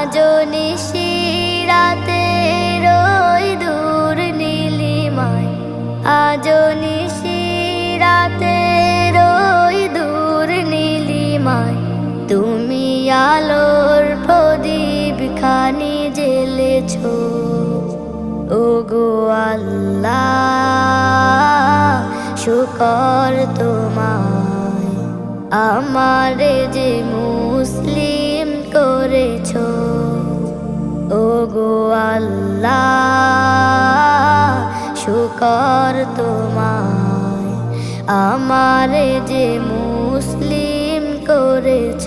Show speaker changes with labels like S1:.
S1: আজো নিশিরাতে রই দূর নীলিমায়, আজো নিশিরাতে রই দূর নীলিমায়, তুমি আলোর প্রদীপ খানি জ্বেলেছো। ওগো আল্লাহ শুকর তোমায়, আমারে যে মুসলিম করেছো। ওগো আল্লাহ শুকর তোমায়, আমারে যে মুসলিম করেছো।